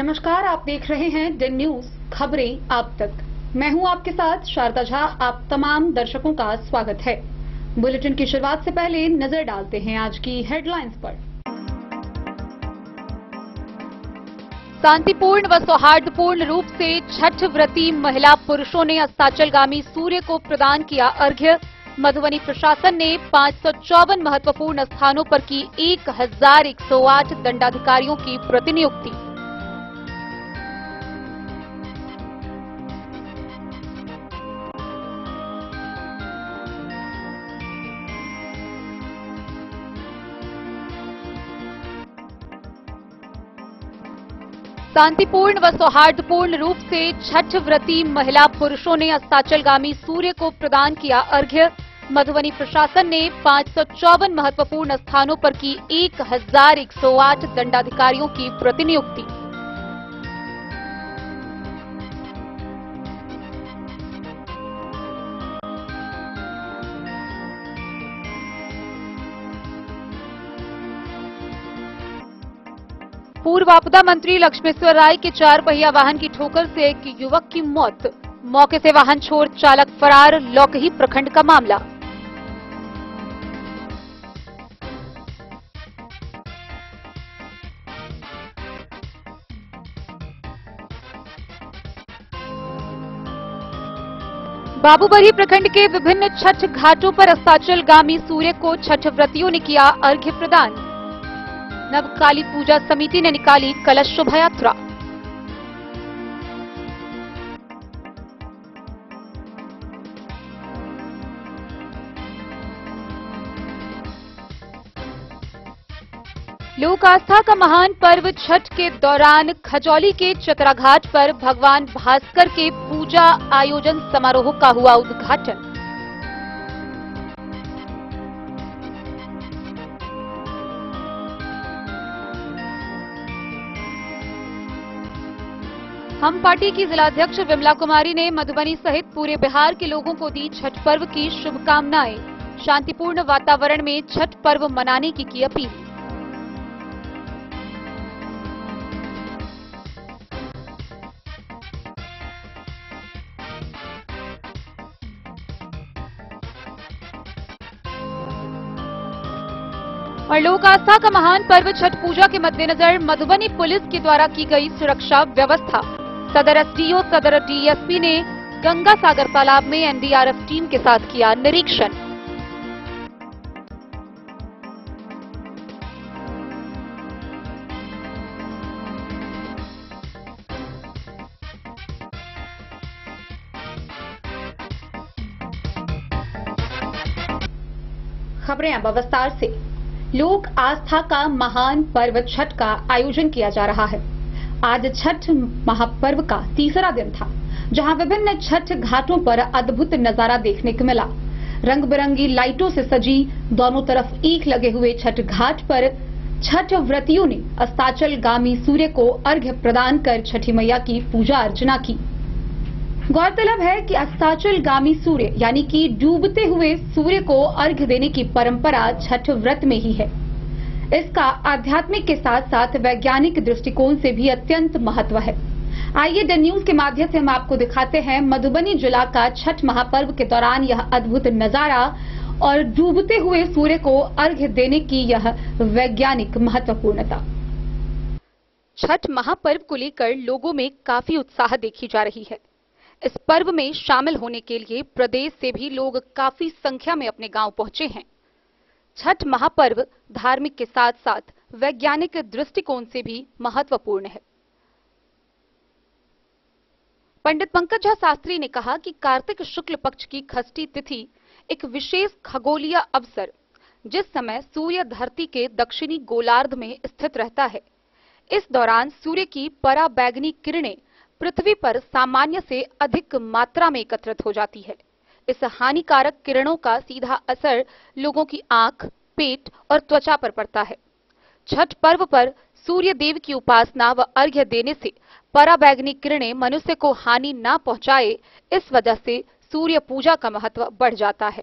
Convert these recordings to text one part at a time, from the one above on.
नमस्कार, आप देख रहे हैं दिन न्यूज खबरें आप तक। मैं हूं आपके साथ शारदा झा। आप तमाम दर्शकों का स्वागत है। बुलेटिन की शुरुआत से पहले नजर डालते हैं आज की हेडलाइंस पर। शांतिपूर्ण व सौहार्दपूर्ण रूप से छठ व्रती महिला पुरुषों ने अस्ताचलगामी सूर्य को प्रदान किया अर्घ्य। मधुबनी प्रशासन ने 554 महत्वपूर्ण स्थानों पर की 1108 दंडाधिकारियों की प्रतिनियुक्ति। शांतिपूर्ण व सौहार्दपूर्ण रूप से छठ व्रती महिला पुरुषों ने अस्ताचलगामी सूर्य को प्रदान किया अर्घ्य। मधुबनी प्रशासन ने 554 महत्वपूर्ण स्थानों पर की 1108 दंडाधिकारियों की प्रतिनियुक्ति। पूर्व आपदा मंत्री लक्ष्मेश्वर राय के 4 पहिया वाहन की ठोकर से एक युवक की मौत। मौके से वाहन छोड़ चालक फरार। लौकही प्रखंड का मामला। बाबूबरही प्रखंड के विभिन्न छठ घाटों पर अस्ताचलगामी सूर्य को छठ व्रतियों ने किया अर्घ्य प्रदान। नवकाली पूजा समिति ने निकाली कलश शोभा यात्रा। लोक आस्था का महान पर्व छठ के दौरान खजौली के चतरा घाट पर भगवान भास्कर के पूजा आयोजन समारोह का हुआ उद्घाटन। हम पार्टी की जिलाध्यक्ष विमला कुमारी ने मधुबनी सहित पूरे बिहार के लोगों को दी छठ पर्व की शुभकामनाएं। शांतिपूर्ण वातावरण में छठ पर्व मनाने की अपील। और लोक आस्था का महान पर्व छठ पूजा के मद्देनजर मधुबनी पुलिस के द्वारा की गई सुरक्षा व्यवस्था। सदर एसडीओ सदर डीएसपी ने गंगा सागर तालाब में एनडीआरएफ टीम के साथ किया निरीक्षण। खबरें अब विस्तार से। लोक आस्था का महान पर्व छठ का आयोजन किया जा रहा है। आज छठ महापर्व का तीसरा दिन था, जहां विभिन्न छठ घाटों पर अद्भुत नजारा देखने को मिला। रंग बिरंगी लाइटों से सजी दोनों तरफ ईख लगे हुए छठ घाट पर छठ व्रतियों ने अस्ताचलगामी सूर्य को अर्घ्य प्रदान कर छठी मैया की पूजा अर्चना की। गौरतलब है कि अस्ताचलगामी सूर्य यानी कि डूबते हुए सूर्य को अर्घ्य देने की परंपरा छठ व्रत में ही है। इसका आध्यात्मिक के साथ साथ वैज्ञानिक दृष्टिकोण से भी अत्यंत महत्व है। आइए दिन न्यूज के माध्यम से हम आपको दिखाते हैं मधुबनी जिला का छठ महापर्व के दौरान यह अद्भुत नजारा और डूबते हुए सूर्य को अर्घ्य देने की यह वैज्ञानिक महत्वपूर्णता। छठ महापर्व को लेकर लोगों में काफी उत्साह देखी जा रही है। इस पर्व में शामिल होने के लिए प्रदेश से भी लोग काफी संख्या में अपने गांव पहुंचे हैं। छठ महापर्व धार्मिक के साथ साथ वैज्ञानिक दृष्टिकोण से भी महत्वपूर्ण है। पंडित पंकज झा शास्त्री ने कहा कि कार्तिक शुक्ल पक्ष की खष्टी तिथि एक विशेष खगोलीय अवसर, जिस समय सूर्य धरती के दक्षिणी गोलार्ध में स्थित रहता है। इस दौरान सूर्य की पराबैंगनी किरणें पृथ्वी पर सामान्य से अधिक मात्रा में एकत्रित हो जाती है। इस हानिकारक किरणों का सीधा असर लोगों की आंख, पेट और त्वचा पर पड़ता है। छठ पर्व पर सूर्य देव की उपासना व अर्घ्य देने से पराबैंगनी किरणें मनुष्य को हानि न पहुंचाए, इस वजह से सूर्य पूजा का महत्व बढ़ जाता है।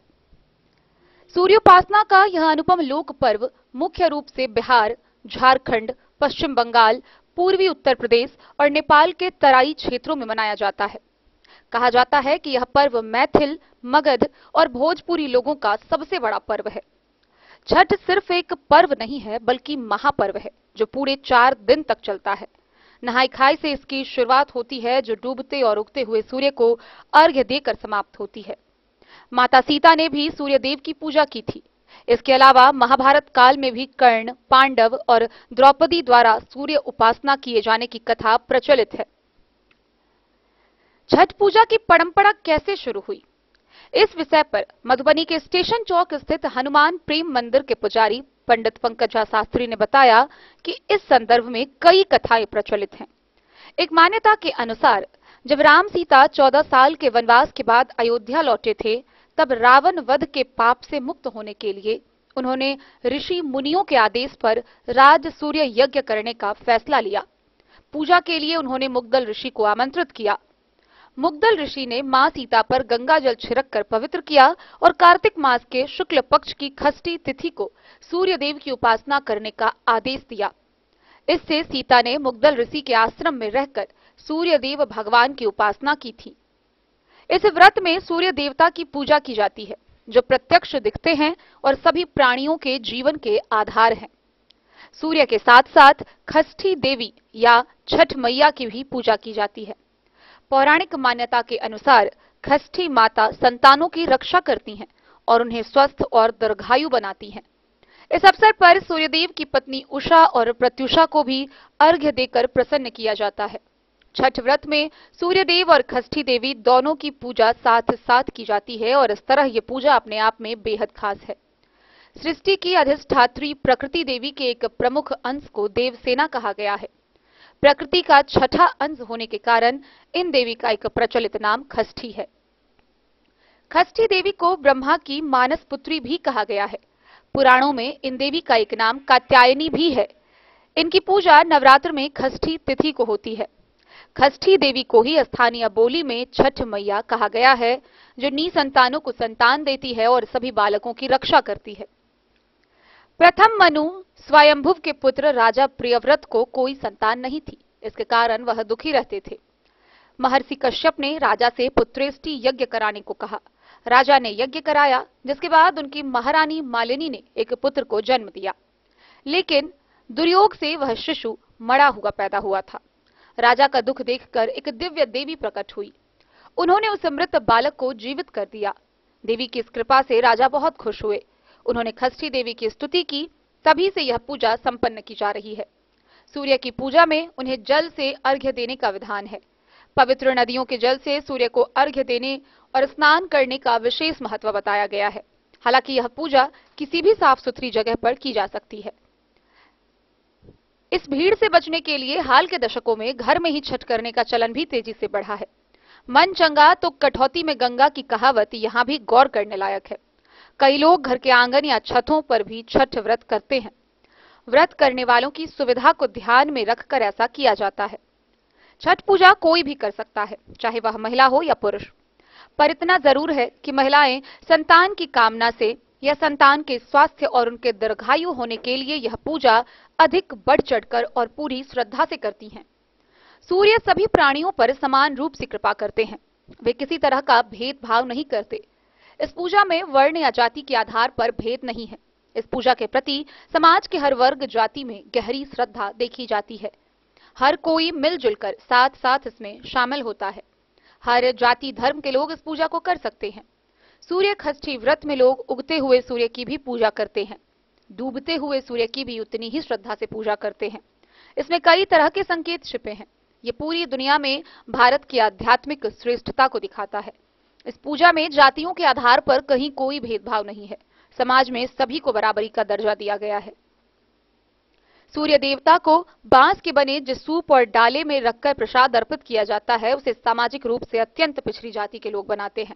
सूर्योपासना का यह अनुपम लोक पर्व मुख्य रूप से बिहार, झारखंड, पश्चिम बंगाल, पूर्वी उत्तर प्रदेश और नेपाल के तराई क्षेत्रों में मनाया जाता है। कहा जाता है कि यह पर्व मैथिल, मगध और भोजपुरी लोगों का सबसे बड़ा पर्व है। छठ सिर्फ एक पर्व नहीं है, बल्कि महापर्व है जो पूरे 4 दिन तक चलता है। नहाय खाई से इसकी शुरुआत होती है, जो डूबते और उगते हुए सूर्य को अर्घ्य देकर समाप्त होती है। माता सीता ने भी सूर्य देव की पूजा की थी। इसके अलावा महाभारत काल में भी कर्ण, पांडव और द्रौपदी द्वारा सूर्य उपासना किए जाने की कथा प्रचलित है। छठ पूजा की परंपरा कैसे शुरू हुई? इस विषय पर मधुबनी के स्टेशन चौक स्थित हनुमान प्रेम मंदिर के पुजारी पंडित पंकजा शास्त्री ने बताया कि इस संदर्भ में कई कथाएं प्रचलित हैं। एक मान्यता के अनुसार जब राम सीता 14 साल के वनवास के बाद अयोध्या लौटे थे, तब रावण वध के पाप से मुक्त होने के लिए उन्होंने ऋषि मुनियों के आदेश पर राज सूर्य यज्ञ करने का फैसला लिया। पूजा के लिए उन्होंने मुग्दल ऋषि को आमंत्रित किया। मुग्दल ऋषि ने मां सीता पर गंगा जल छिड़क कर पवित्र किया और कार्तिक मास के शुक्ल पक्ष की खष्टी तिथि को सूर्य देव की उपासना करने का आदेश दिया। इससे सीता ने मुग्दल ऋषि के आश्रम में रहकर सूर्य देव भगवान की उपासना की थी। इस व्रत में सूर्य देवता की पूजा की जाती है, जो प्रत्यक्ष दिखते हैं और सभी प्राणियों के जीवन के आधार हैं। सूर्य के साथ साथ खष्ठी देवी या छठ मैया की भी पूजा की जाती है। पौराणिक मान्यता के अनुसार खष्ठी माता संतानों की रक्षा करती हैं और उन्हें स्वस्थ और दीर्घायु बनाती हैं। इस अवसर पर सूर्यदेव की पत्नी उषा और प्रत्युषा को भी अर्घ्य देकर प्रसन्न किया जाता है। छठ व्रत में सूर्यदेव और खष्ठी देवी दोनों की पूजा साथ साथ की जाती है और इस तरह ये पूजा अपने आप में बेहद खास है। सृष्टि की अधिष्ठात्री प्रकृति देवी के एक प्रमुख अंश को देवसेना कहा गया है। प्रकृति का छठा अंश होने के कारण इन देवी का एक प्रचलित नाम खष्ठी है। खष्ठी देवी को ब्रह्मा की मानस पुत्री भी कहा गया है। पुराणों में इन देवी का एक नाम कात्यायनी भी है। इनकी पूजा नवरात्र में खष्ठी तिथि को होती है। खष्ठी देवी को ही स्थानीय बोली में छठ मैया कहा गया है, जो निसंतानों को संतान देती है और सभी बालकों की रक्षा करती है। प्रथम मनु स्वयंभुव के पुत्र राजा प्रियव्रत को कोई संतान नहीं थी। इसके कारण वह दुखी रहते थे। महर्षि कश्यप ने राजा से पुत्रेष्टि यज्ञ कराने को कहा। राजा ने यज्ञ कराया, जिसके बाद उनकी महारानी मालिनी ने एक पुत्र को जन्म दिया, लेकिन दुर्योग से वह शिशु मरा हुआ पैदा हुआ था। राजा का दुख देखकर एक दिव्य देवी प्रकट हुई। उन्होंने उस मृत बालक को जीवित कर दिया। देवी की इस कृपा से राजा बहुत खुश हुए। उन्होंने खष्ठी देवी की स्तुति की। तभी से यह पूजा संपन्न की जा रही है। सूर्य की पूजा में उन्हें जल से अर्घ्य देने का विधान है। पवित्र नदियों के जल से सूर्य को अर्घ्य देने और स्नान करने का विशेष महत्व बताया गया है। हालांकि यह पूजा किसी भी साफ सुथरी जगह पर की जा सकती है। इस भीड़ से बचने के लिए हाल के दशकों में घर में ही छठ करने का चलन भी तेजी से बढ़ा है। मन चंगा तो कठौती में गंगा की कहावत यहाँ भी गौर करने लायक है। कई लोग घर के आंगन या छतों पर भी छठ व्रत करते हैं। व्रत करने वालों की सुविधा को ध्यान में रखकर ऐसा किया जाता है। छठ पूजा कोई भी कर सकता है, चाहे वह महिला हो या पुरुष, पर इतना जरूर है कि महिलाएं संतान की कामना से या संतान के स्वास्थ्य और उनके दीर्घायु होने के लिए यह पूजा अधिक बढ़ चढ़कर और पूरी श्रद्धा से करती हैं। सूर्य सभी प्राणियों पर समान रूप से कृपा करते हैं। वे किसी तरह का भेदभाव नहीं करते। इस पूजा में वर्ण या जाति के आधार पर भेद नहीं है। इस पूजा के प्रति समाज के हर वर्ग जाति में गहरी श्रद्धा देखी जाती है। हर कोई मिलजुल कर साथ साथ इसमें शामिल होता है। हर जाति धर्म के लोग इस पूजा को कर सकते हैं। सूर्य खष्ठी व्रत में लोग उगते हुए सूर्य की भी पूजा करते हैं। डूबते हुए सूर्य की भी उतनी ही श्रद्धा से पूजा करते हैं। इसमें कई तरह के संकेत छिपे हैं। ये पूरी दुनिया में भारत की आध्यात्मिक श्रेष्ठता को दिखाता है। इस पूजा में जातियों के आधार पर कहीं कोई भेदभाव नहीं है। समाज में सभी को बराबरी का दर्जा दिया गया है। सूर्य देवता को बांस के बने जिस सूप और डाले में रखकर प्रसाद अर्पित किया जाता है, उसे सामाजिक रूप से अत्यंत पिछड़ी जाति के लोग बनाते हैं।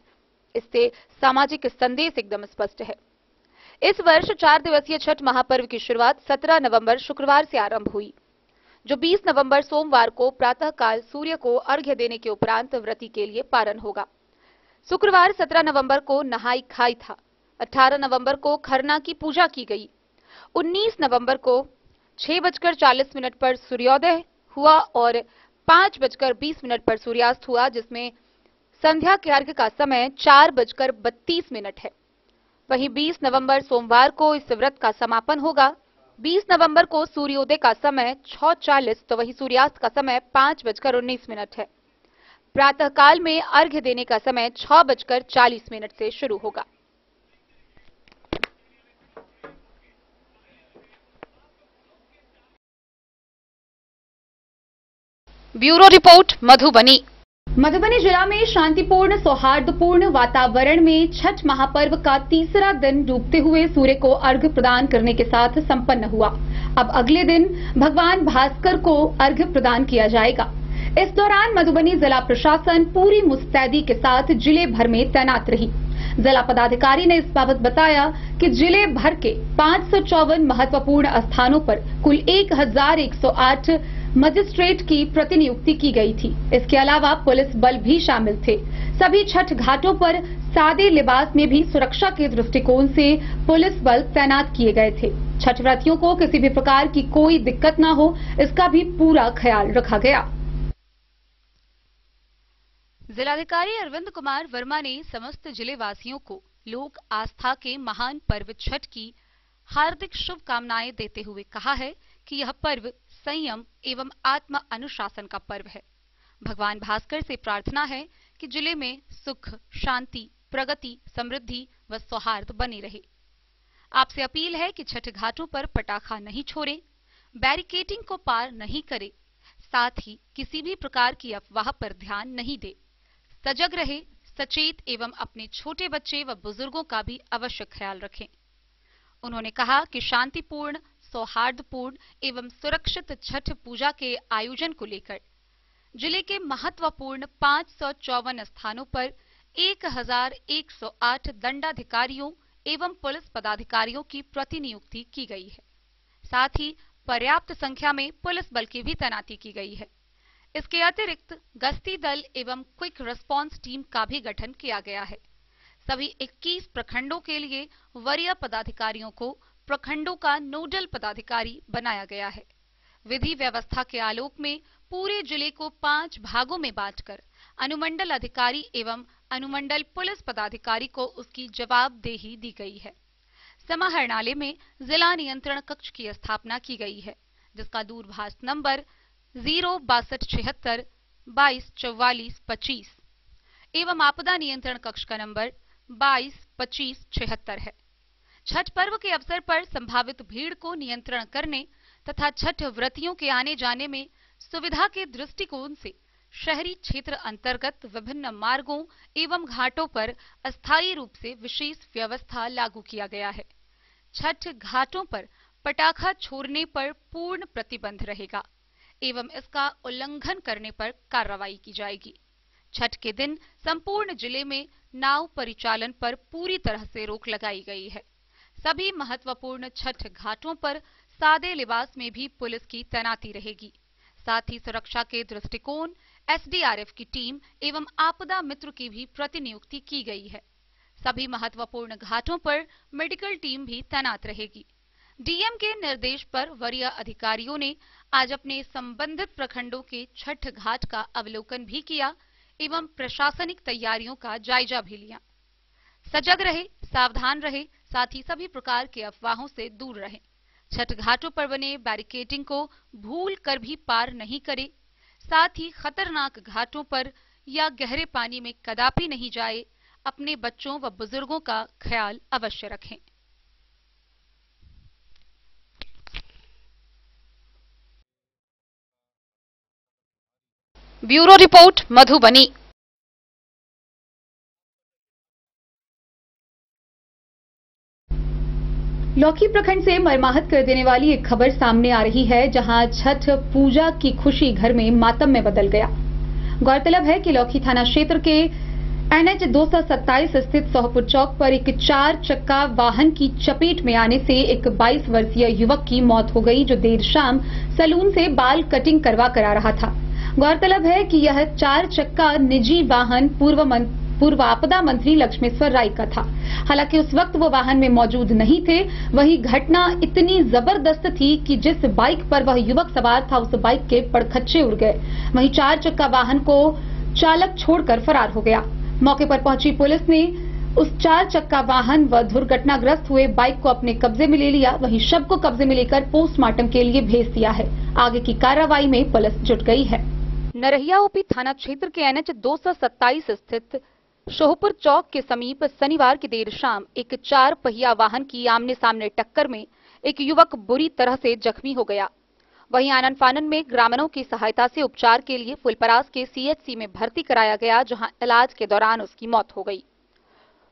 इससे सामाजिक संदेश एकदम स्पष्ट है। इस वर्ष 4 दिवसीय छठ महापर्व की शुरुआत 17 नवंबर शुक्रवार से आरंभ हुई, जो 20 नवंबर सोमवार को प्रातःकाल सूर्य को अर्घ्य देने के उपरांत व्रती के लिए पारण होगा। शुक्रवार 17 नवंबर को नहाई खाई था। 18 नवंबर को खरना की पूजा की गई। 19 नवंबर को 6:40 पर सूर्योदय हुआ और 5:20 पर सूर्यास्त हुआ, जिसमें संध्या के अर्घ्य का समय 4:32 है। वहीं 20 नवंबर सोमवार को इस व्रत का समापन होगा। 20 नवंबर को सूर्योदय का समय 6:40 तो वहीं सूर्यास्त का समय 5:19 है। प्रातःकाल में अर्घ्य देने का समय 6:40 से शुरू होगा। Bureau report Madhubani. मधुबनी जिला में शांतिपूर्ण सौहार्दपूर्ण वातावरण में छठ महापर्व का तीसरा दिन डूबते हुए सूर्य को अर्घ्य प्रदान करने के साथ संपन्न हुआ। अब अगले दिन भगवान भास्कर को अर्घ्य प्रदान किया जाएगा। इस दौरान मधुबनी जिला प्रशासन पूरी मुस्तैदी के साथ जिले भर में तैनात रही। जिला पदाधिकारी ने इस बाबत बताया कि जिले भर के 554 महत्वपूर्ण स्थानों पर कुल 1108 मजिस्ट्रेट की प्रतिनियुक्ति की गई थी। इसके अलावा पुलिस बल भी शामिल थे। सभी छठ घाटों पर सादे लिबास में भी सुरक्षा के दृष्टिकोण से पुलिस बल तैनात किए गए थे। छठ व्रतियों को किसी भी प्रकार की कोई दिक्कत न हो, इसका भी पूरा ख्याल रखा गया। जिलाधिकारी अरविंद कुमार वर्मा ने समस्त जिले वासियों को लोक आस्था के महान पर्व छठ की हार्दिक शुभकामनाएं देते हुए कहा है कि यह पर्व संयम एवं आत्म अनुशासन का पर्व है। भगवान भास्कर से प्रार्थना है कि जिले में सुख, शांति, प्रगति, समृद्धि व सौहार्द बनी रहे। आपसे अपील है कि छठ घाटों पर पटाखा नहीं छोड़े, बैरिकेडिंग को पार नहीं करे, साथ ही किसी भी प्रकार की अफवाह पर ध्यान नहीं दे। सजग रहे, सचेत एवं अपने छोटे बच्चे व बुजुर्गों का भी अवश्य ख्याल रखें। उन्होंने कहा कि शांतिपूर्ण, सौहार्दपूर्ण एवं सुरक्षित छठ पूजा के आयोजन को लेकर जिले के महत्वपूर्ण 554 स्थानों पर 1108 दंडाधिकारियों एवं पुलिस पदाधिकारियों की प्रतिनियुक्ति की गई है। साथ ही पर्याप्त संख्या में पुलिस बल की भी तैनाती की गई है। इसके अतिरिक्त गश्ती दल एवं क्विक रिस्पांस टीम का भी गठन किया गया है। सभी 21 प्रखंडों के लिए वरीय पदाधिकारियों को प्रखंडों का नोडल पदाधिकारी बनाया गया है। विधि व्यवस्था के आलोक में पूरे जिले को 5 भागों में बांटकर अनुमंडल अधिकारी एवं अनुमंडल पुलिस पदाधिकारी को उसकी जवाबदेही दी गई है। समाहरणालय में जिला नियंत्रण कक्ष की स्थापना की गई है, जिसका दूरभाष नंबर 06276 224425 एवं आपदा नियंत्रण कक्ष का नंबर 222576 है। छठ पर्व के अवसर पर संभावित भीड़ को नियंत्रण करने तथा छठ व्रतियों के आने जाने में सुविधा के दृष्टिकोण से शहरी क्षेत्र अंतर्गत विभिन्न मार्गों एवं घाटों पर अस्थायी रूप से विशेष व्यवस्था लागू किया गया है। छठ घाटों पर पटाखा छोड़ने पर पूर्ण प्रतिबंध रहेगा एवं इसका उल्लंघन करने पर कार्रवाई की जाएगी। छठ के दिन संपूर्ण जिले में नाव परिचालन पर पूरी तरह से रोक लगाई गई है। सभी महत्वपूर्ण छठ घाटों पर सादे लिबास में भी पुलिस की तैनाती रहेगी। साथ ही सुरक्षा के दृष्टिकोण एसडीआरएफ की टीम एवं आपदा मित्र की भी प्रतिनियुक्ति की गई है। सभी महत्वपूर्ण घाटों पर मेडिकल टीम भी तैनात रहेगी। डीएम के निर्देश पर वरीय अधिकारियों ने आज अपने संबंधित प्रखंडों के छठ घाट का अवलोकन भी किया एवं प्रशासनिक तैयारियों का जायजा भी लिया। सजग रहे, सावधान रहे, साथ ही सभी प्रकार के अफवाहों से दूर रहें। छठ घाटों पर बने बैरिकेडिंग को भूल कर भी पार नहीं करे। साथ ही खतरनाक घाटों पर या गहरे पानी में कदापि नहीं जाए। अपने बच्चों व बुजुर्गों का ख्याल अवश्य रखें। Bureau report Madhubani. लौकी प्रखंड से मर्माहत कर देने वाली एक खबर सामने आ रही है, जहां छठ पूजा की खुशी घर में मातम में बदल गया। गौरतलब है कि लौकी थाना क्षेत्र के NH 227 स्थित सोहपुर चौक पर एक 4 चक्का वाहन की चपेट में आने से एक 22 वर्षीय युवक की मौत हो गई, जो देर शाम सैलून से बाल कटिंग करवा कर आ रहा था। गौरतलब है कि यह 4 चक्का निजी वाहन पूर्व आपदा मंत्री लक्ष्मेश्वर राय का था। हालांकि उस वक्त वो वाहन में मौजूद नहीं थे। वही घटना इतनी जबरदस्त थी कि जिस बाइक पर वह युवक सवार था उस बाइक के पड़खच्चे उड़ गए। वहीं 4 चक्का वाहन को चालक छोड़कर फरार हो गया। मौके पर पहुंची पुलिस ने उस 4 चक्का वाहन व दुर्घटनाग्रस्त हुए बाइक को अपने कब्जे में ले लिया। वहीं शव को कब्जे में लेकर पोस्टमार्टम के लिए भेज दिया है। आगे की कार्रवाई में पुलिस जुट गई है। नरहिया ओपी थाना क्षेत्र के NH 227 स्थित शोहपुर चौक के समीप शनिवार की देर शाम एक 4 पहिया वाहन की आमने सामने टक्कर में एक युवक बुरी तरह से जख्मी हो गया। वहीं आनन फानन में ग्रामीणों की सहायता से उपचार के लिए फुलपरास के CHC में भर्ती कराया गया, जहां इलाज के दौरान उसकी मौत हो गई।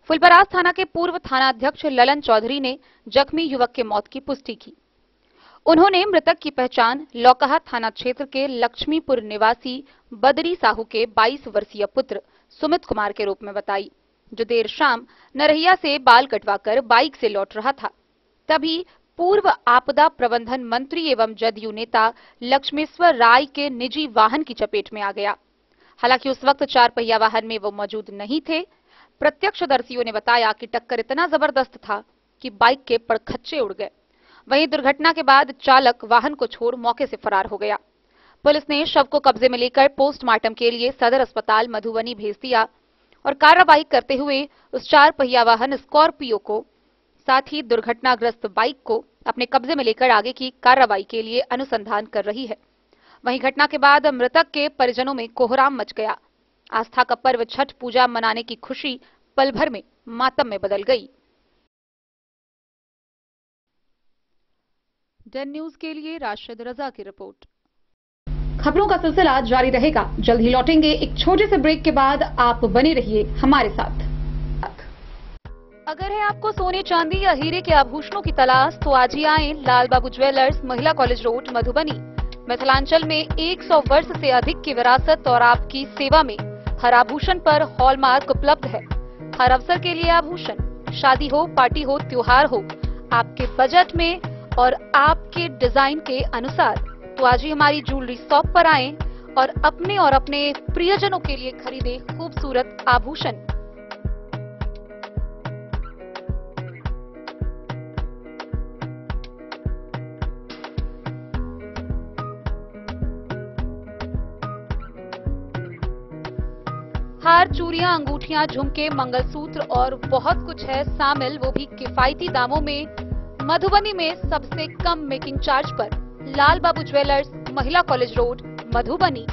फुलपरास थाना के पूर्व थाना अध्यक्ष ललन चौधरी ने जख्मी युवक के मौत की पुष्टि की। उन्होंने मृतक की पहचान लौकहा थाना क्षेत्र के लक्ष्मीपुर निवासी बदरी साहू के 22 वर्षीय पुत्र सुमित कुमार के रूप में बताई, जो देर शाम नरहिया से बाल कटवाकर बाइक से लौट रहा था। तभी पूर्व आपदा प्रबंधन मंत्री एवं जदयू नेता लक्ष्मेश्वर राय के निजी वाहन की चपेट में आ गया। हालांकि उस वक्त 4 पहिया वाहन में वो मौजूद नहीं थे। प्रत्यक्षदर्शियों ने बताया कि टक्कर इतना जबरदस्त था कि बाइक के पड़खच्चे उड़ गए। वहीं दुर्घटना के बाद चालक वाहन को छोड़ मौके से फरार हो गया। पुलिस ने शव को कब्जे में लेकर पोस्टमार्टम के लिए सदर अस्पताल मधुबनी भेज दिया और कार्रवाई करते हुए उस 4 पहिया वाहन स्कॉर्पियो को साथ ही दुर्घटनाग्रस्त बाइक को अपने कब्जे में लेकर आगे की कार्रवाई के लिए अनुसंधान कर रही है। वहीं घटना के बाद मृतक के परिजनों में कोहराम मच गया। आस्था का पर्व छठ पूजा मनाने की खुशी पल भर में मातम में बदल गई। डन न्यूज के लिए राशिद रजा की रिपोर्ट। खबरों का सिलसिला जारी रहेगा। जल्द ही लौटेंगे एक छोटे से ब्रेक के बाद। आप बने रहिए हमारे साथ। अगर है आपको सोने चांदी या हीरे के आभूषणों की तलाश तो आज ही आए लाल बाबू ज्वेलर्स, महिला कॉलेज रोड, मधुबनी। मिथिलांचल में 100 वर्ष से अधिक की विरासत और आपकी सेवा में हर आभूषण पर हॉलमार्क उपलब्ध है। हर अवसर के लिए आभूषण, शादी हो, पार्टी हो, त्योहार हो, आपके बजट में और आपके डिजाइन के अनुसार। तो आज ही हमारी ज्वेलरी शॉप पर आएं और अपने प्रियजनों के लिए खरीदे खूबसूरत आभूषण। हार, चूड़ियां, अंगूठियां, झुमके, मंगलसूत्र और बहुत कुछ है शामिल, वो भी किफायती दामों में। मधुबनी में सबसे कम मेकिंग चार्ज पर लाल बाबू ज्वेलर्स, महिला कॉलेज रोड, मधुबनी।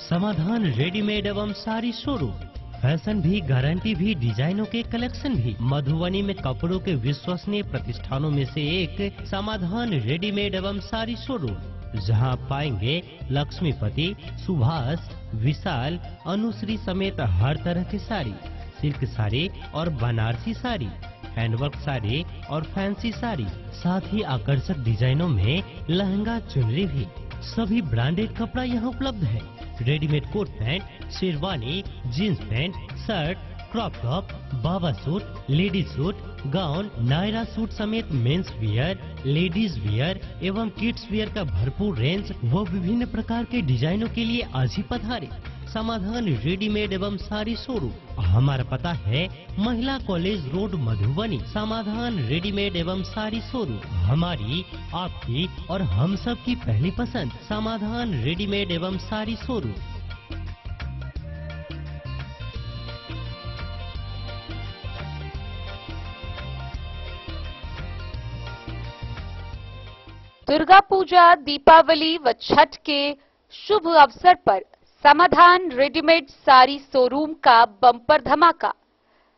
समाधान रेडीमेड एवं साड़ी शोरूम, फैशन भी, गारंटी भी, डिजाइनों के कलेक्शन भी। मधुबनी में कपड़ों के विश्वसनीय प्रतिष्ठानों में से एक समाधान रेडीमेड एवं साड़ी शोरूम, जहां पाएंगे लक्ष्मीपति, सुभाष, विशाल, अनुश्री समेत हर तरह की साड़ी, सिल्क साड़ी और बनारसी साड़ी, हैंडवर्क साड़ी और फैंसी साड़ी, साथ ही आकर्षक डिजाइनों में लहंगा, चुनरी भी। सभी ब्रांडेड कपड़ा यहाँ उपलब्ध है। Readymade coat pant, sherwani, jeans pant, shirt, crop top, बाबा suit, ladies suit, gown, Naira suit समेत मेंस वियर, लेडीज वियर एवं किड्स वियर का भरपूर रेंज व विभिन्न प्रकार के डिजाइनों के लिए आज ही पधारे। समाधान रेडीमेड एवं साड़ी शोरूम। हमारा पता है महिला कॉलेज रोड, मधुबनी। समाधान रेडीमेड एवं साड़ी शोरूम हमारी, आपकी और हम सब की पहली पसंद। समाधान रेडीमेड एवं साड़ी शोरूम। दुर्गा पूजा, दीपावली व छठ के शुभ अवसर पर समाधान रेडीमेड साड़ी शोरूम का बम्पर धमाका।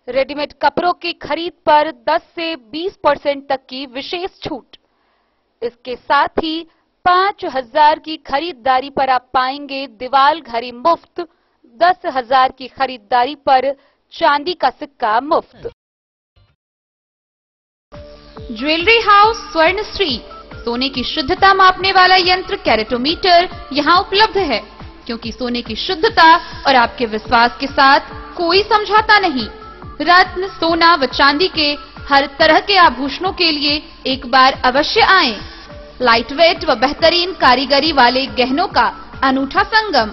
रेडीमेड कपड़ों की खरीद पर 10 से 20% तक की विशेष छूट। इसके साथ ही 5000 की खरीदारी पर आप पाएंगे दीवाल घड़ी मुफ्त, 10,000 की खरीदारी पर चांदी का सिक्का मुफ्त। ज्वेलरी हाउस स्वर्ण श्री, सोने की शुद्धता मापने वाला यंत्र कैरेटोमीटर यहाँ उपलब्ध है, क्योंकि सोने की शुद्धता और आपके विश्वास के साथ कोई समझौता नहीं। रत्न, सोना व चांदी के हर तरह के आभूषणों के लिए एक बार अवश्य आएं। लाइट वेट व बेहतरीन कारीगरी वाले गहनों का अनूठा संगम।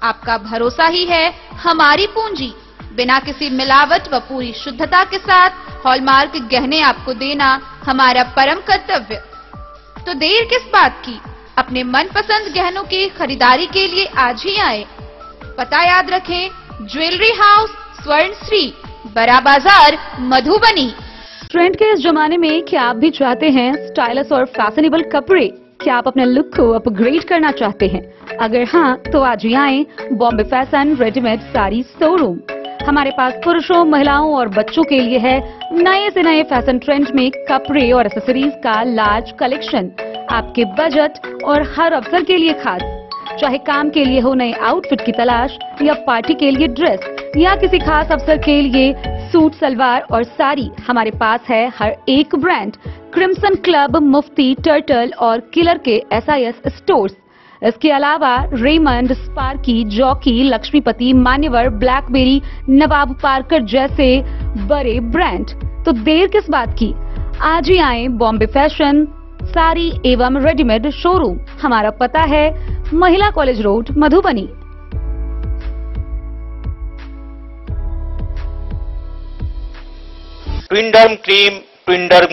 आपका भरोसा ही है हमारी पूंजी। बिना किसी मिलावट व पूरी शुद्धता के साथ हॉलमार्क गहने आपको देना हमारा परम कर्तव्य। तो देर किस बात की, अपने मनपसंद गहनों की खरीदारी के लिए आज ही आए। पता याद रखें, ज्वेलरी हाउस स्वर्ण श्री, बड़ा बाजार, मधुबनी। ट्रेंड के इस जमाने में क्या आप भी चाहते हैं स्टाइलिश और फैशनेबल कपड़े? क्या आप अपने लुक को अपग्रेड करना चाहते हैं? अगर हाँ, तो आज ही आएं Bombay fashion readymade sari showroom. हमारे पास पुरुषों, महिलाओं और बच्चों के लिए है नए से नए फैशन ट्रेंड में कपड़े और एक्सेसरीज का लार्ज कलेक्शन। आपके बजट और हर अवसर के लिए खास, चाहे काम के लिए हो नए आउटफिट की तलाश, या पार्टी के लिए ड्रेस, या किसी खास अवसर के लिए सूट, सलवार और साड़ी, हमारे पास है हर एक ब्रांड। क्रिम्सन क्लब, मुफ्ती, टर्टल और किलर के SIS स्टोर्स। इसके अलावा रेमंड, स्पार्की, जॉकी, लक्ष्मीपति, मान्यवर, ब्लैकबेरी, नवाब पार्कर जैसे बड़े ब्रांड। तो देर किस बात की, आज ही आए बॉम्बे फैशन साड़ी एवं रेडीमेड शोरूम। हमारा पता है महिला कॉलेज रोड, मधुबनी। ट्विंडर्म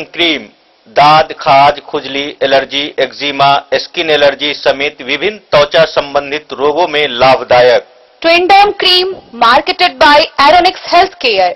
क्रीम दाद, खाज, खुजली, एलर्जी, एक्जिमा, स्किन एलर्जी समेत विभिन्न त्वचा संबंधित रोगों में लाभदायक। Twinderm cream marketed by Aeronix health care.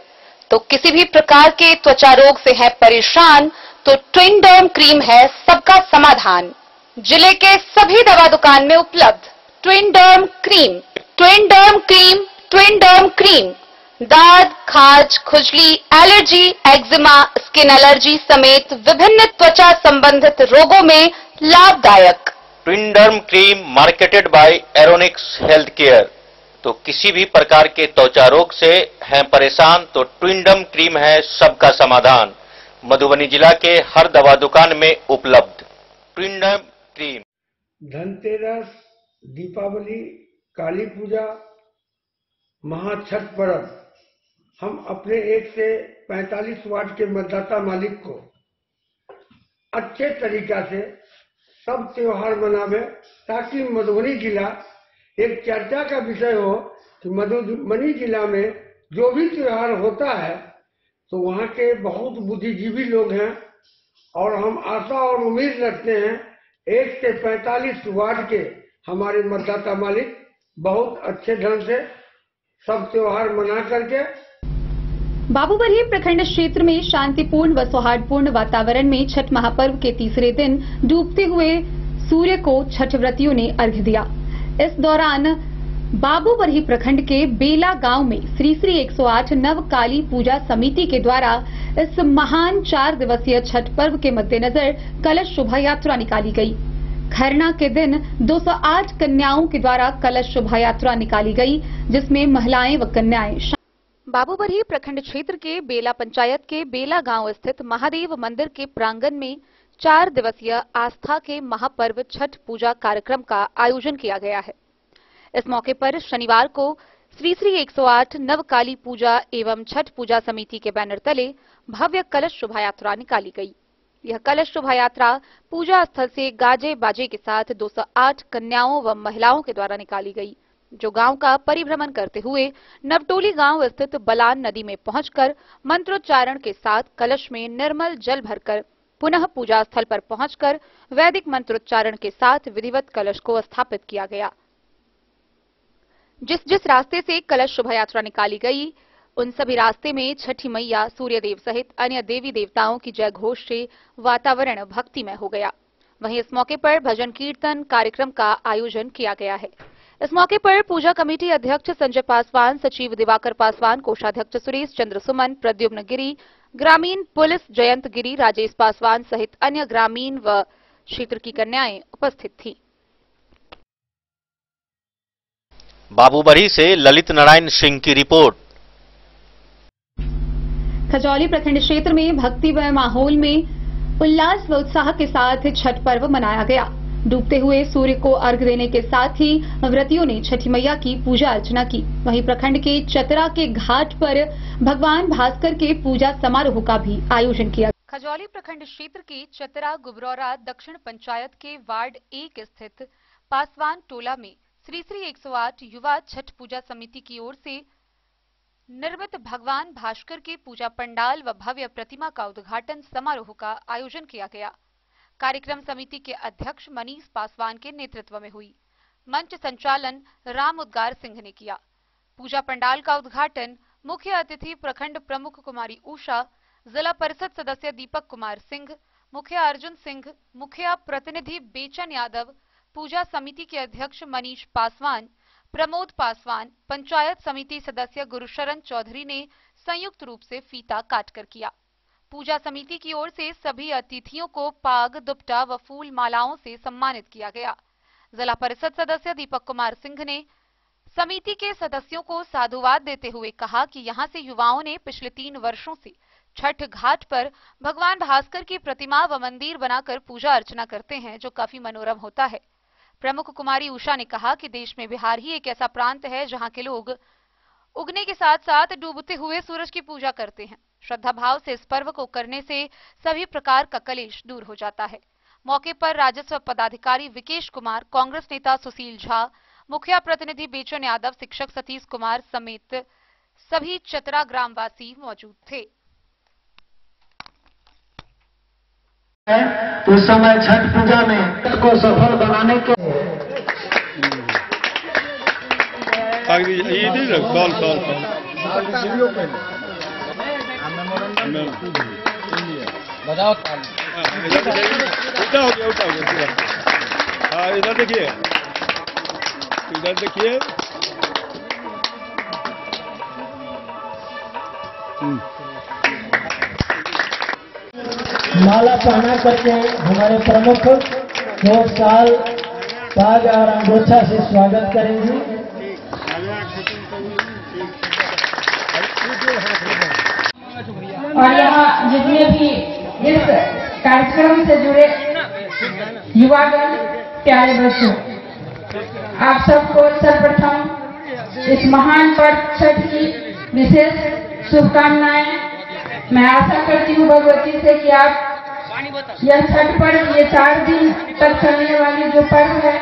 तो किसी भी प्रकार के त्वचा रोग से है परेशान तो ट्विंडर्म क्रीम है सबका समाधान। जिले के सभी दवा दुकान में उपलब्ध ट्विंडर्म क्रीम। ट्विंडर्म क्रीम, ट्विंडर्म क्रीम दाद, खाज, खुजली, एलर्जी, एक्जिमा, स्किन एलर्जी समेत विभिन्न त्वचा संबंधित रोगों में लाभदायक। Twinderm cream marketed by Aeronix health care. तो किसी भी प्रकार के त्वचा रोग से हैं परेशान तो ट्विंडर्म क्रीम है सबका समाधान। मधुबनी जिला के हर दवा दुकान में उपलब्ध ट्विंडर्म क्रीम। धनतेरस, दीपावली, काली पूजा, महाछठ पर्व हम अपने 1 से 45 वार्ड के मतदाता मालिक को अच्छे तरीका से सब त्योहार मनावे, ताकि मधुबनी जिला एक चर्चा का विषय हो कि मधुबनी जिला में जो भी त्योहार होता है तो वहाँ के बहुत बुद्धिजीवी लोग हैं और हम आशा और उम्मीद रखते हैं 1 से 45 वार्ड के हमारे मतदाता मालिक बहुत अच्छे ढंग से सब त्योहार मना करके। बाबूबरही प्रखंड क्षेत्र में शांतिपूर्ण व सौहार्दपूर्ण वातावरण में छठ महापर्व के तीसरे दिन डूबते हुए सूर्य को छठ व्रतियों ने अर्घ्य दिया। इस दौरान बाबूबरही प्रखंड के बेला गांव में श्री श्री 108 नवकाली पूजा समिति के द्वारा इस महान 4 दिवसीय छठ पर्व के मद्देनजर कलश शोभा यात्रा निकाली गई। खरना के दिन 208 कन्याओं के द्वारा कलश शोभा यात्रा निकाली गई, जिसमें महिलाएं व कन्याएं। बाबूबरही प्रखंड क्षेत्र के बेला पंचायत के बेला गांव स्थित महादेव मंदिर के प्रांगण में 4 दिवसीय आस्था के महापर्व छठ पूजा कार्यक्रम का आयोजन किया गया है। इस मौके पर शनिवार को श्री श्री 108 नवकाली पूजा एवं छठ पूजा समिति के बैनर तले भव्य कलश शोभा यात्रा निकाली गई। यह कलश शोभा यात्रा पूजा स्थल से गाजे बाजे के साथ 208 कन्याओं व महिलाओं के द्वारा निकाली गई, जो गांव का परिभ्रमण करते हुए नवटोली गांव स्थित बलान नदी में पहुंचकर मंत्रोच्चारण के साथ कलश में निर्मल जल भरकर पुनः पूजा स्थल पर पहुंचकर वैदिक मंत्रोच्चारण के साथ विधिवत कलश को स्थापित किया गया। जिस रास्ते से कलश शोभा यात्रा निकाली गई, उन सभी रास्ते में छठी मैया, सूर्यदेव सहित अन्य देवी देवताओं की जय घोष से वातावरण भक्तिमय हो गया। वहीं इस मौके पर भजन कीर्तन कार्यक्रम का आयोजन किया गया है। इस मौके पर पूजा कमेटी अध्यक्ष संजय पासवान, सचिव दिवाकर पासवान, कोषाध्यक्ष सुरेश चंद्र सुमन, प्रद्युम्न गिरी, ग्रामीण पुलिस जयंत गिरी, राजेश पासवान सहित अन्य ग्रामीण व क्षेत्र की कन्याएं उपस्थित थी। बाबूबरही से ललित नारायण सिंह की रिपोर्ट। खजौली प्रखंड क्षेत्र में भक्तिमय माहौल में उल्लास व उत्साह के साथ छठ पर्व मनाया गया। डूबते हुए सूर्य को अर्घ्य देने के साथ ही व्रतियों ने छठी मैया की पूजा अर्चना की। वहीं प्रखंड के चतरा के घाट पर भगवान भास्कर के पूजा समारोह का भी आयोजन किया। खजौली प्रखंड क्षेत्र के चतरा गुबरौरा दक्षिण पंचायत के वार्ड 1 स्थित पासवान टोला में श्री श्री 108 युवा छठ पूजा समिति की ओर से निर्मित भगवान भास्कर के पूजा पंडाल व भव्य प्रतिमा का उद्घाटन समारोह का आयोजन किया गया। कार्यक्रम समिति के अध्यक्ष मनीष पासवान के नेतृत्व में हुई। मंच संचालन राम उद्गार सिंह ने किया। पूजा पंडाल का उद्घाटन मुख्य अतिथि प्रखंड प्रमुख कुमारी उषा, जिला परिषद सदस्य दीपक कुमार सिंह, मुखिया अर्जुन सिंह, मुखिया प्रतिनिधि बेचन यादव, पूजा समिति के अध्यक्ष मनीष पासवान, प्रमोद पासवान, पंचायत समिति सदस्य गुरुशरण चौधरी ने संयुक्त रूप से फीता काटकर किया। पूजा समिति की ओर से सभी अतिथियों को पाग, दुपट्टा व फूल मालाओं से सम्मानित किया गया। जिला परिषद सदस्य दीपक कुमार सिंह ने समिति के सदस्यों को साधुवाद देते हुए कहा कि यहां से युवाओं ने पिछले 3 वर्षों से छठ घाट पर भगवान भास्कर की प्रतिमा व मंदिर बनाकर पूजा अर्चना करते हैं, जो काफी मनोरम होता है। प्रमुख कुमारी उषा ने कहा कि देश में बिहार ही एक ऐसा प्रांत है जहां के लोग उगने के साथ साथ डूबते हुए सूरज की पूजा करते हैं। श्रद्धा भाव से इस पर्व को करने से सभी प्रकार का कलेश दूर हो जाता है। मौके पर राजस्व पदाधिकारी विकेश कुमार, कांग्रेस नेता सुशील झा, मुखिया प्रतिनिधि बेचन यादव, शिक्षक सतीश कुमार समेत सभी चतरा ग्रामवासी मौजूद थे। तो इस समय छठ पूजा में को सफल बनाने के बताओ इधर देखिए, इधर देखिए। माला पहना करके हमारे प्रमुख 2 साल पाग और अंगोछा से स्वागत करेंगे। और यहाँ जितने भी इस कार्यक्रम से जुड़े युवागण, प्यारे बच्चों, आप सबको सर्वप्रथम इस महान पर्व छठ की विशेष शुभकामनाएं। मैं आशा करती हूँ भगवती से कि आप यह छठ पर्व, ये 4 दिन तक चलने वाली जो पर्व है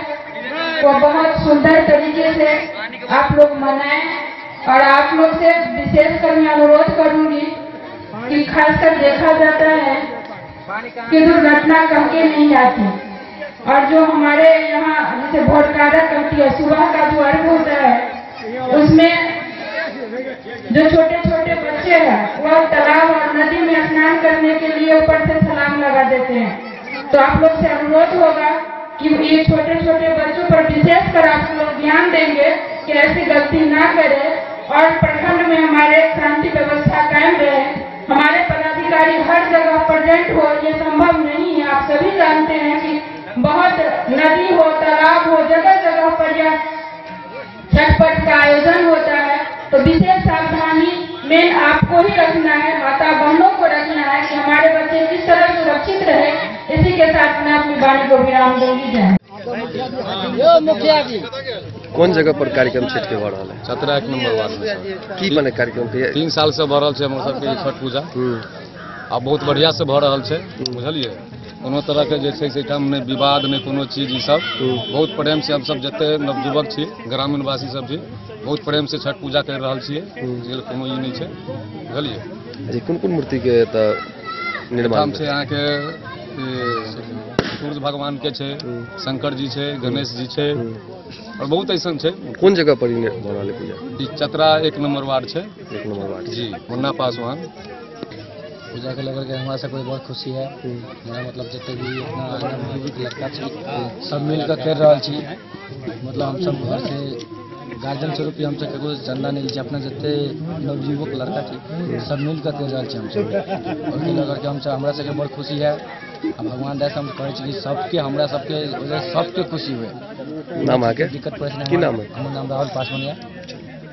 वो बहुत सुंदर तरीके से आप लोग मनाएं। और आप लोग से विशेषकर मैं अनुरोध करूंगी कि खासकर देखा जाता है कि दुर्घटना कम के नहीं आती, और जो हमारे यहाँ जैसे भोरकारा कहती है, सुबह का जो अर्घ होता है उसमें जो छोटे छोटे बच्चे हैं वह तालाब और नदी में स्नान करने के लिए ऊपर से छलांग लगा देते हैं। तो आप लोग से अनुरोध होगा कि ये छोटे छोटे बच्चों पर विशेषकर आप लोग ध्यान देंगे कि ऐसी गलती ना करें और प्रखंड में हमारे शांति व्यवस्था कायम रहे। हमारे पदाधिकारी हर जगह प्रेजेंट हो, ये संभव नहीं है। आप सभी जानते हैं कि बहुत नदी हो, तालाब हो, जगह जगह पर यह छठ पर्व का आयोजन होता है। तो विशेष सावधानी में आपको ही रखना है, माता बहनों को रखना है कि हमारे बच्चे किस तरह सुरक्षित रहे। इसी के साथ मैं अपनी वाणी को विराम दूंगी। जय मुखिया जी। कौन जगह पर कार्यक्रम छठ के भऽ रहल है? चतरा 1 नंबर वार्ड में। की मने कार्यक्रम के 3 साल से भऽ रहल छै हमर सबके छठ पूजा। आ बहुत बढ़िया से भऽ रहल छै, बुझलिए। कोनो तरह के जे छै से ठाम नहि विवाद, नहि कोनो चीज, ई सब बहुत प्रेम से हम सब जते नवयुवक छी, ग्रामीण वासी सब छी, बहुत प्रेम से छठ पूजा कर रहल छियै। कोनो ई नहीं छै, बुझलिए। कोन मूर्ति के त निर्माण छै? यहाँ के सूर्य भगवान के छै, शंकर जी छै, गणेश जी छै, और बहुत ऐसा छै। कौन जगह पर भऽ रहल है पूजा? चतरा 1 नंबर वार्ड छै। 1 नंबर वार्ड जी, मुन्ना पासवान। पूजा के लेकर के हमारा सबको बहुत खुशी है। मेरा मतलब जितने भी इतना नवयुवक लड़का छी सब मिल कर कर रहा छी। मतलब हम सब घर से गार्जियन स्वरूप हम सब ककरो चंदा नहीं लीजिए, अपना जितने नवयुवक लड़का छी सब मिल कर कर रहा छी हम सब। और लेकर के हम सब हमरा सबके बहुत खुशी है। भगवान दया से हम कहै छी कि सबके हमरा सबके सबके खुशी हुए। नाम आके दिक्कत परेशानी की नाम है? हमारा नाम राहुल पासवान है।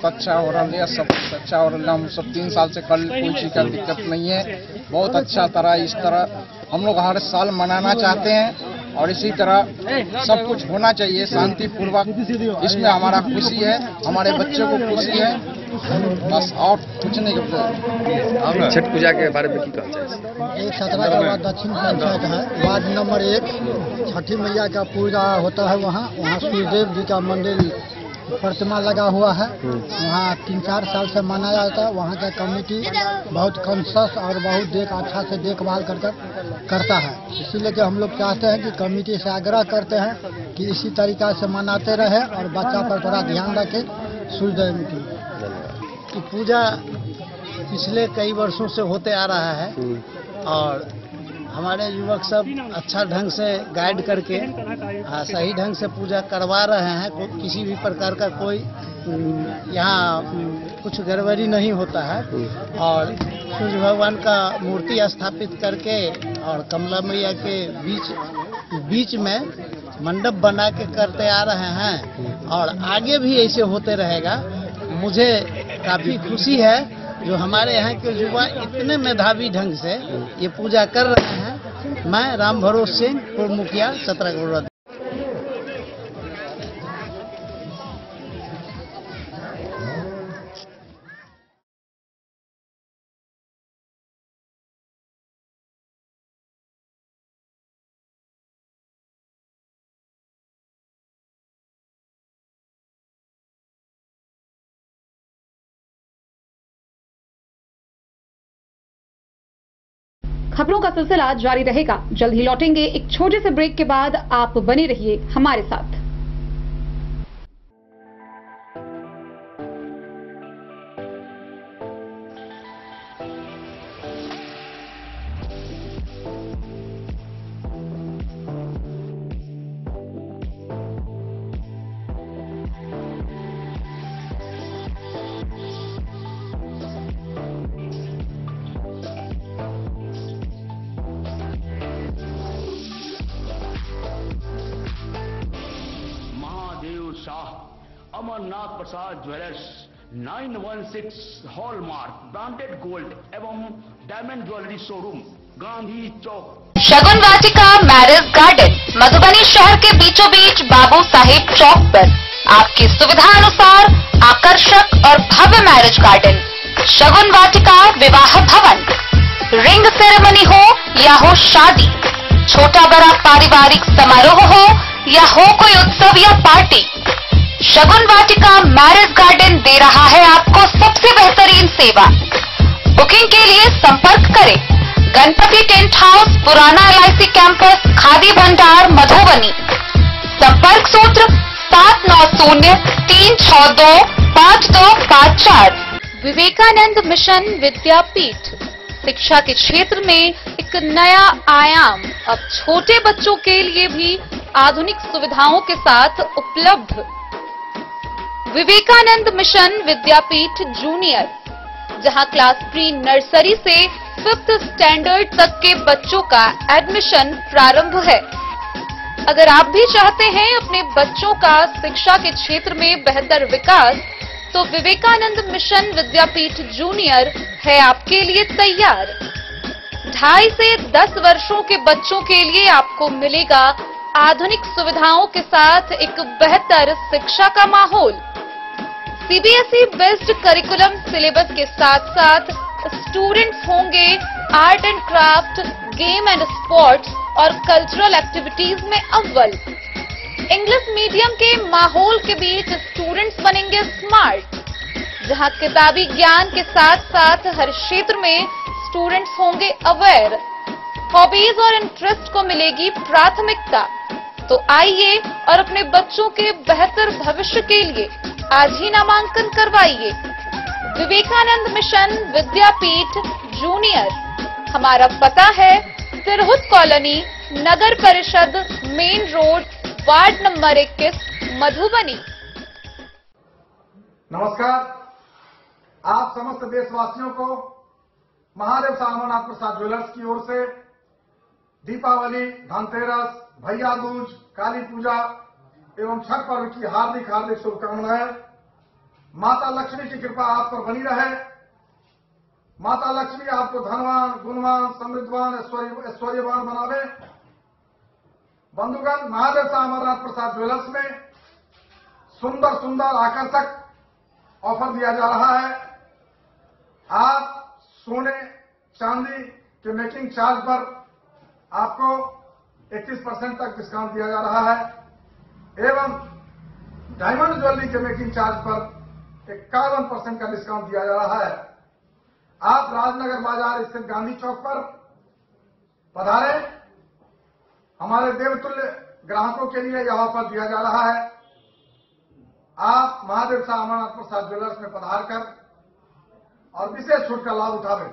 अच्छा हो रहा है, सब अच्छा हो रहा है। हम सब 3 साल से कल कोई चीज़ का दिक्कत नहीं है। बहुत अच्छा तरह इस तरह हम लोग हर साल मनाना चाहते हैं। और इसी तरह सब कुछ होना चाहिए शांतिपूर्वक। इसमें हमारा खुशी है, हमारे बच्चों को खुशी है, बस और कुछ नहीं। छठ पूजा के बारे में क्या कहना चाहिए? 17 का बाद दक्षिण पंचायत है, वार्ड नंबर 1, छठी मैया का पूजा होता है। वहाँ सूर्यदेव जी का मंदिर प्रतिमा लगा हुआ है। वहाँ 3-4 साल से मनाया जाता है। वहाँ का कमेटी बहुत कॉन्शियस और बहुत अच्छा से देखभाल करता है। इसीलिए कि हम लोग चाहते हैं कि कमेटी से आग्रह करते हैं कि इसी तरीका से मनाते रहे और बच्चा पर थोड़ा ध्यान रखें। सूर्यदेव की पूजा पिछले कई वर्षों से होते आ रहा है और हमारे युवक सब अच्छा ढंग से गाइड करके सही ढंग से पूजा करवा रहे हैं। किसी भी प्रकार का कोई यहाँ कुछ गड़बड़ी नहीं होता है और सूर्य भगवान का मूर्ति स्थापित करके और कमला मैया के बीच में मंडप बना के करते आ रहे हैं और आगे भी ऐसे होते रहेगा। मुझे काफी खुशी है जो हमारे यहाँ के युवा इतने मेधावी ढंग से ये पूजा कर रहे हैं। मैं राम भरोस सिंह, पूर्व मुखिया, 17 खबरों का सिलसिला जारी रहेगा। जल्द ही लौटेंगे एक छोटे से ब्रेक के बाद। आप बने रहिए हमारे साथ। अमरनाथ प्रसाद ज्वेलर्स 916 हॉलमार्क ब्रांडेड गोल्ड एवं डायमंड ज्वेलरी शोरूम, गांधी चौक। शगुन वाटिका मैरिज गार्डन मधुबनी शहर के बीचों बीच बाबू साहेब चौक पर आपकी सुविधा अनुसार आकर्षक और भव्य मैरिज गार्डन। शगुन वाटिका विवाह भवन, रिंग सेरेमनी हो या हो शादी, छोटा बड़ा पारिवारिक समारोह हो या हो कोई उत्सव या पार्टी, शगुन वाटिका मैरिज गार्डन दे रहा है आपको सबसे बेहतरीन सेवा। बुकिंग के लिए संपर्क करें गणपति टेंट हाउस, पुराना LIC कैंपस, खादी भंडार, मधुबनी। संपर्क सूत्र 7903625254। विवेकानंद मिशन विद्यापीठ शिक्षा के क्षेत्र में एक नया आयाम अब छोटे बच्चों के लिए भी आधुनिक सुविधाओं के साथ उपलब्ध। विवेकानंद मिशन विद्यापीठ जूनियर, जहां क्लास प्री नर्सरी से 5th स्टैंडर्ड तक के बच्चों का एडमिशन प्रारंभ है। अगर आप भी चाहते हैं अपने बच्चों का शिक्षा के क्षेत्र में बेहतर विकास, तो विवेकानंद मिशन विद्यापीठ जूनियर है आपके लिए तैयार। 2.5 से 10 वर्षों के बच्चों के लिए आपको मिलेगा आधुनिक सुविधाओं के साथ एक बेहतर शिक्षा का माहौल। CBSE बेस्ड करिकुलम सिलेबस के साथ साथ स्टूडेंट्स होंगे art and craft, game and sports और कल्चरल एक्टिविटीज में अव्वल। इंग्लिश मीडियम के माहौल के बीच स्टूडेंट्स बनेंगे स्मार्ट, जहां किताबी ज्ञान के साथ साथ हर क्षेत्र में स्टूडेंट्स होंगे अवेयर। हॉबीज और इंटरेस्ट को मिलेगी प्राथमिकता। तो आइए और अपने बच्चों के बेहतर भविष्य के लिए आज ही नामांकन करवाइए। विवेकानंद मिशन विद्यापीठ जूनियर। हमारा पता है तिरहुत कॉलोनी, नगर परिषद, main road, ward number 21, Madhubani. नमस्कार। आप समस्त देशवासियों को महादेव अमरनाथ प्रसाद ज्वेलर्स की ओर से दीपावली, धनतेरस, भैया दूज, काली पूजा एवं छठ पर्व की हार्दिक हार्दिक शुभकामनाएं। माता लक्ष्मी की कृपा आप पर बनी रहे। माता लक्ष्मी आपको धनवान, गुणवान, समृद्धवान, ऐश्वर्यवान बनावे। बंधुगण, महादेव शाह अमरनाथ प्रसाद ज्वेलर्स में सुंदर सुंदर आकर्षक ऑफर दिया जा रहा है। आप सोने चांदी के मेकिंग चार्ज पर आपको 21% तक डिस्काउंट दिया जा रहा है एवं डायमंड ज्वेलरी के मेकिंग चार्ज पर 51% का डिस्काउंट दिया जा रहा है। आप राजनगर बाजार स्थित गांधी चौक पर पधारें। हमारे देवतुल्य ग्राहकों के लिए यह ऑफर दिया जा रहा है। आप महादेव शाह अमरनाथ प्रसाद ज्वेलर्स में पधार कर और विशेष छूट का लाभ उठावें।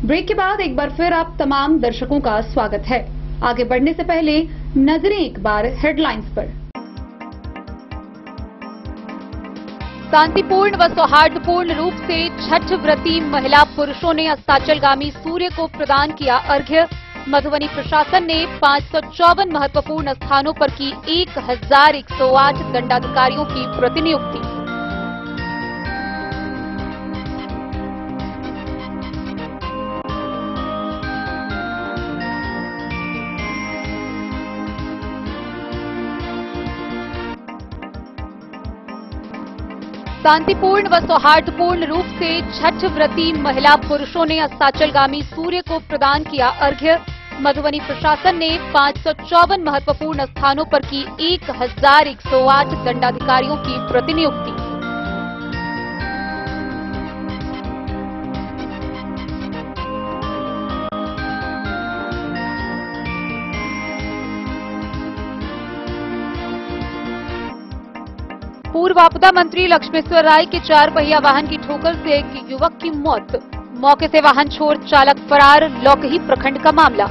ब्रेक के बाद एक बार फिर आप तमाम दर्शकों का स्वागत है। आगे बढ़ने से पहले नजरें एक बार हेडलाइंस पर। शांतिपूर्ण व सौहार्दपूर्ण रूप से छठ व्रती महिला पुरुषों ने अस्ताचलगामी सूर्य को प्रदान किया अर्घ्य। मधुबनी प्रशासन ने 554 महत्वपूर्ण स्थानों पर की 1108 दंडाधिकारियों की प्रतिनियुक्ति। शांतिपूर्ण व सौहार्दपूर्ण रूप से छठ व्रती महिला पुरुषों ने अस्ताचलगामी सूर्य को प्रदान किया अर्घ्य। मधुबनी प्रशासन ने 554 महत्वपूर्ण स्थानों पर की 1108 दंडाधिकारियों की प्रतिनियुक्ति। पूर्व आपदा मंत्री लक्ष्मेश्वर राय के 4 पहिया वाहन की ठोकर से एक युवक की मौत। मौके से वाहन छोड़ चालक फरार, लौकही प्रखंड का मामला।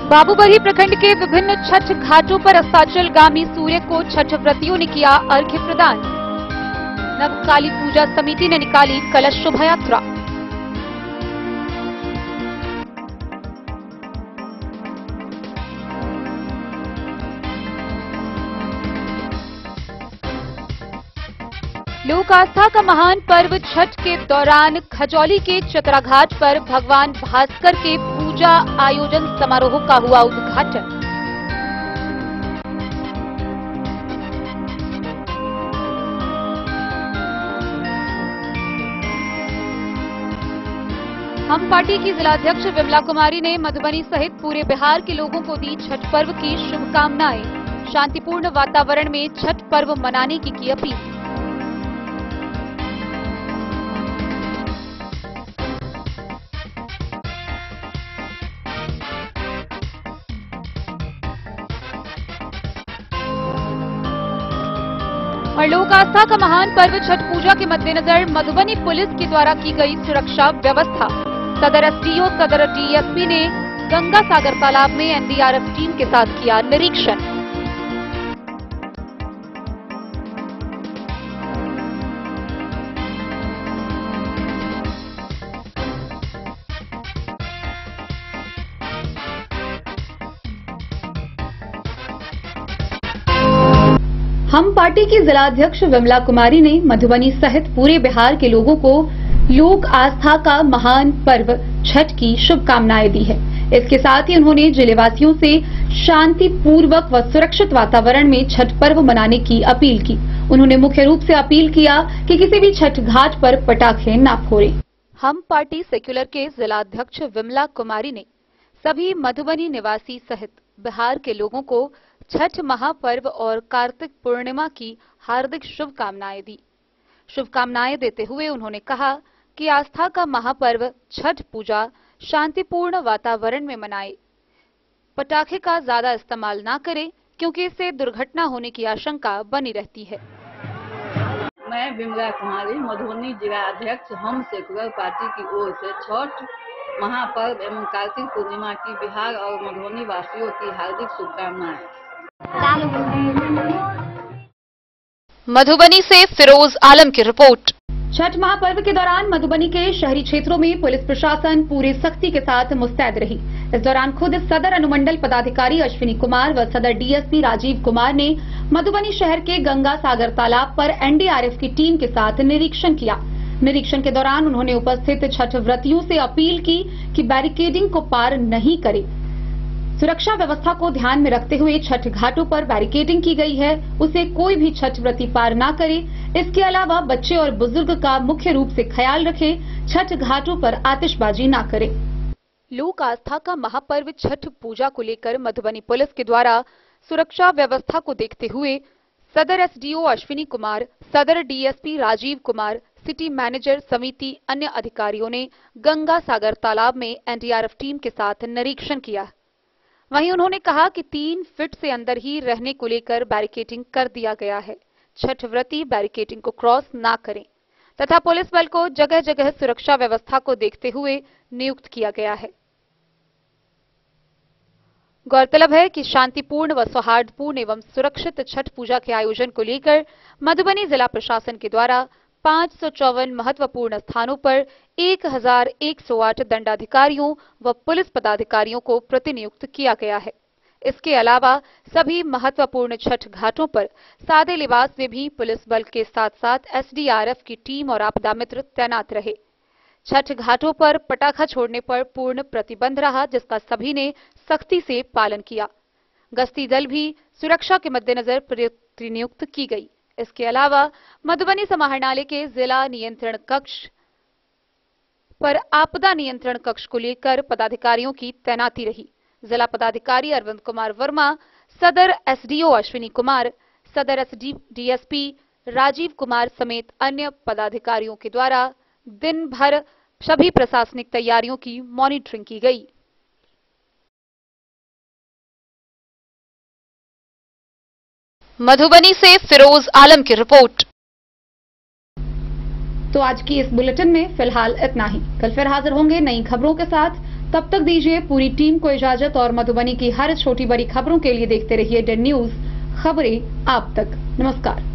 बाबूबरही प्रखंड के विभिन्न छठ घाटों पर अस्ताचलगामी सूर्य को छठ व्रतियों ने किया अर्घ्य प्रदान। नव काली पूजा समिति ने निकाली कलश शोभा यात्रा। लोक आस्था का महान पर्व छठ के दौरान खजौली के चतरा घाट पर भगवान भास्कर के पूजा आयोजन समारोह का हुआ उद्घाटन। हम पार्टी की जिलाध्यक्ष विमला कुमारी ने मधुबनी सहित पूरे बिहार के लोगों को दी छठ पर्व की शुभकामनाएं। शांतिपूर्ण वातावरण में छठ पर्व मनाने की अपील। और लोक आस्था का महान पर्व छठ पूजा के मद्देनजर मधुबनी पुलिस के द्वारा की गई सुरक्षा व्यवस्था। सदर एसडीओ सदर डीएसपी ने गंगा सागर तालाब में एनडीआरएफ टीम के साथ किया निरीक्षण। हम पार्टी की जिलाध्यक्ष विमला कुमारी ने मधुबनी सहित पूरे बिहार के लोगों को लोक आस्था का महान पर्व छठ की शुभकामनाएं दी है। इसके साथ ही उन्होंने जिलेवासियों से शांतिपूर्वक व सुरक्षित वातावरण में छठ पर्व मनाने की अपील की। उन्होंने मुख्य रूप से अपील किया कि किसी भी छठ घाट पर पटाखे न फोड़ें। हम पार्टी सेक्युलर के जिलाध्यक्ष विमला कुमारी ने सभी मधुबनी निवासी सहित बिहार के लोगों को छठ महापर्व और कार्तिक पूर्णिमा की हार्दिक शुभकामनाएं दी। शुभकामनाएं देते हुए उन्होंने कहा कि आस्था का महापर्व छठ पूजा शांतिपूर्ण वातावरण में मनाए। पटाखे का ज्यादा इस्तेमाल ना करें क्योंकि इससे दुर्घटना होने की आशंका बनी रहती है। मैं विमला कुमारी मधुबनी जिला अध्यक्ष हम सेक्युलर पार्टी की ओर से छठ महापर्व एवं कार्तिक पूर्णिमा की बिहार और मधुबनी वासियों की हार्दिक शुभकामनाएं। मधुबनी से फिरोज आलम की रिपोर्ट। छठ महापर्व के दौरान मधुबनी के शहरी क्षेत्रों में पुलिस प्रशासन पूरी सख्ती के साथ मुस्तैद रही। इस दौरान खुद सदर अनुमंडल पदाधिकारी अश्विनी कुमार व सदर डीएसपी राजीव कुमार ने मधुबनी शहर के गंगा सागर तालाब पर एनडीआरएफ की टीम के साथ निरीक्षण किया। निरीक्षण के दौरान उन्होंने उपस्थित छठ व्रतियों से अपील की कि बैरिकेडिंग को पार नहीं करें। सुरक्षा व्यवस्था को ध्यान में रखते हुए छठ घाटों पर बैरिकेडिंग की गई है, उसे कोई भी छठ व्रती पार ना करे। इसके अलावा बच्चे और बुजुर्ग का मुख्य रूप से ख्याल रखें, छठ घाटों पर आतिशबाजी ना करें। लोक आस्था का महापर्व छठ पूजा को लेकर मधुबनी पुलिस के द्वारा सुरक्षा व्यवस्था को देखते हुए सदर एसडीओ अश्विनी कुमार, सदर DSP Rajiv Kumar, city manager समिति अन्य अधिकारियों ने गंगा सागर तालाब में एनडीआरएफ टीम के साथ निरीक्षण किया। वहीं उन्होंने कहा कि 3 फीट से अंदर ही रहने को लेकर बैरिकेडिंग कर दिया गया है। छठ व्रती बैरिकेडिंग को क्रॉस ना करें तथा पुलिस बल को जगह जगह सुरक्षा व्यवस्था को देखते हुए नियुक्त किया गया है। गौरतलब है कि शांतिपूर्ण व सौहार्दपूर्ण एवं सुरक्षित छठ पूजा के आयोजन को लेकर मधुबनी जिला प्रशासन के द्वारा 554 महत्वपूर्ण स्थानों पर 1108 दंडाधिकारियों व पुलिस पदाधिकारियों को प्रतिनियुक्त किया गया है। इसके अलावा सभी महत्वपूर्ण छठ घाटों पर सादे लिबास में भी पुलिस बल के साथ साथ एसडीआरएफ की टीम और आपदा मित्र तैनात रहे। छठ घाटों पर पटाखा छोड़ने पर पूर्ण प्रतिबंध रहा, जिसका सभी ने सख्ती से पालन किया। गश्ती दल भी सुरक्षा के मद्देनजर प्रतिनियुक्त की गई। इसके अलावा मधुबनी समाहरणालय के जिला नियंत्रण कक्ष पर आपदा नियंत्रण कक्ष को लेकर पदाधिकारियों की तैनाती रही। जिला पदाधिकारी अरविंद कुमार वर्मा, सदर एसडीओ अश्विनी कुमार, सदर डीएसपी राजीव कुमार समेत अन्य पदाधिकारियों के द्वारा दिन भर सभी प्रशासनिक तैयारियों की मॉनिटरिंग की गई। मधुबनी से फिरोज आलम की रिपोर्ट। तो आज की इस बुलेटिन में फिलहाल इतना ही। कल फिर हाजिर होंगे नई खबरों के साथ। तब तक दीजिए पूरी टीम को इजाजत और मधुबनी की हर छोटी बड़ी खबरों के लिए देखते रहिए डेन न्यूज, खबरें आप तक। नमस्कार।